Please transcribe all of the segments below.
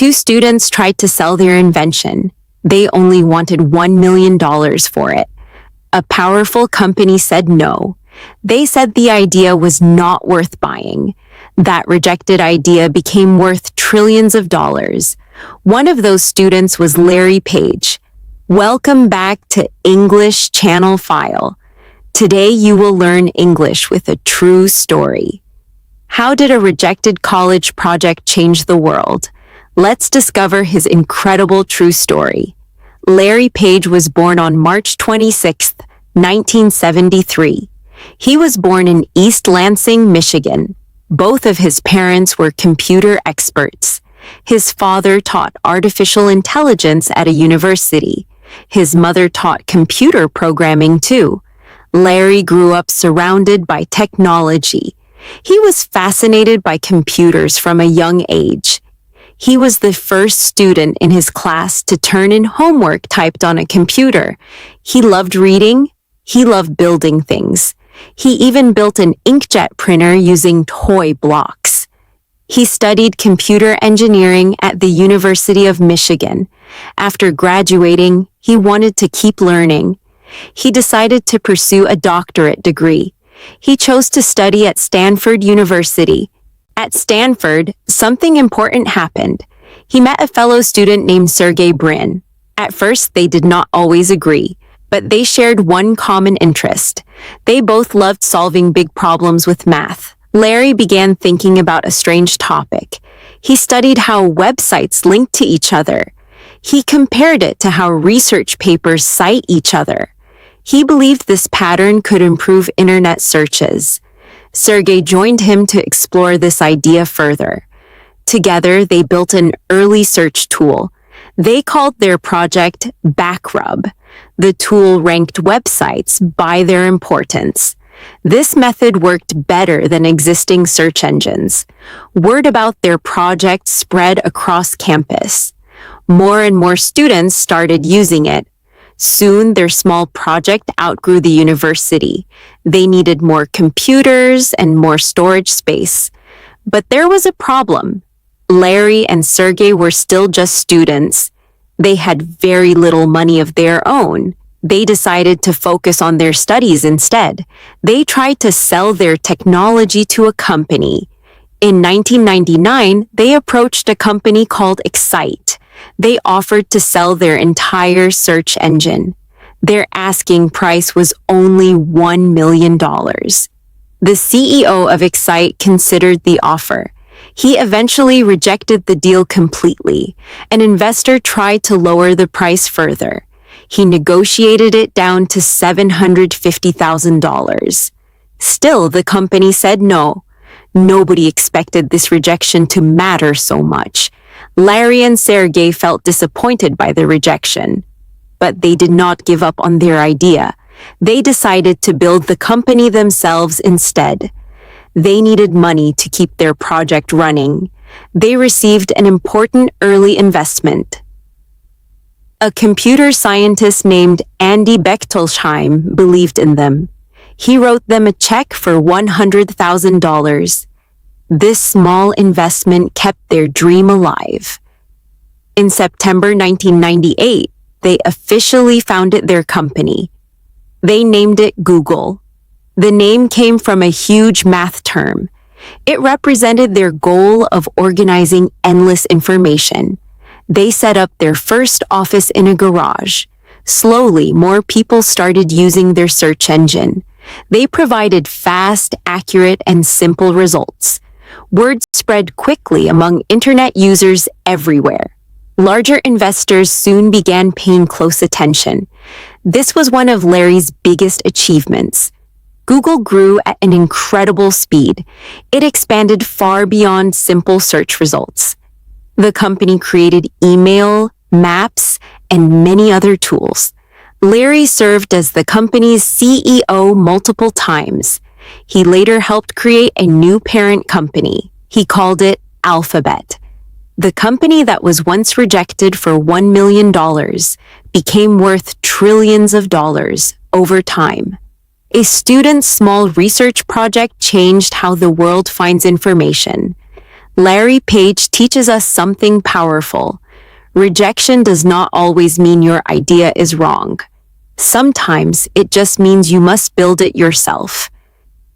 Two students tried to sell their invention. They only wanted $1 million for it. A powerful company said no. They said the idea was not worth buying. That rejected idea became worth trillions of dollars. One of those students was Larry Page. Welcome back to English Channel File. Today you will learn English with a true story. How did a rejected college project change the world? Let's discover his incredible true story. Larry Page was born on March 26, 1973. He was born in East Lansing, Michigan. Both of his parents were computer experts. His father taught artificial intelligence at a university. His mother taught computer programming too. Larry grew up surrounded by technology. He was fascinated by computers from a young age. He was the first student in his class to turn in homework typed on a computer. He loved reading. He loved building things. He even built an inkjet printer using toy blocks. He studied computer engineering at the University of Michigan. After graduating, he wanted to keep learning. He decided to pursue a doctorate degree. He chose to study at Stanford University. At Stanford, something important happened. He met a fellow student named Sergey Brin. At first, they did not always agree, but they shared one common interest. They both loved solving big problems with math. Larry began thinking about a strange topic. He studied how websites linked to each other. He compared it to how research papers cite each other. He believed this pattern could improve internet searches. Sergey joined him to explore this idea further. Together, they built an early search tool. They called their project Backrub. The tool ranked websites by their importance. This method worked better than existing search engines. Word about their project spread across campus. More and more students started using it. Soon, their small project outgrew the university. They needed more computers and more storage space. But there was a problem. Larry and Sergey were still just students. They had very little money of their own. They decided to focus on their studies instead. They tried to sell their technology to a company. In 1999, they approached a company called Excite. They offered to sell their entire search engine. Their asking price was only $1 million. The CEO of Excite considered the offer. He eventually rejected the deal completely. An investor tried to lower the price further. He negotiated it down to $750,000. Still, the company said no. Nobody expected this rejection to matter so much. Larry and Sergey felt disappointed by the rejection. But they did not give up on their idea. They decided to build the company themselves instead. They needed money to keep their project running. They received an important early investment. A computer scientist named Andy Bechtolsheim believed in them. He wrote them a check for $100,000. This small investment kept their dream alive. In September 1998, they officially founded their company. They named it Google. The name came from a huge math term. It represented their goal of organizing endless information. They set up their first office in a garage. Slowly, more people started using their search engine. They provided fast, accurate, and simple results. Word spread quickly among internet users everywhere. Larger investors soon began paying close attention. This was one of Larry's biggest achievements. Google grew at an incredible speed. It expanded far beyond simple search results. The company created email, maps, and many other tools. Larry served as the company's CEO multiple times. He later helped create a new parent company. He called it Alphabet. The company that was once rejected for $1 million became worth trillions of dollars over time. A student's small research project changed how the world finds information. Larry Page teaches us something powerful. Rejection does not always mean your idea is wrong. Sometimes it just means you must build it yourself.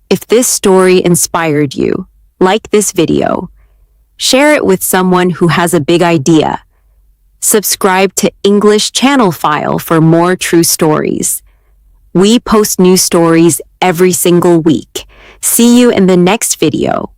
If this story inspired you, like this video. Share it with someone who has a big idea. Subscribe to English Channel File for more true stories. We post new stories every single week. See you in the next video.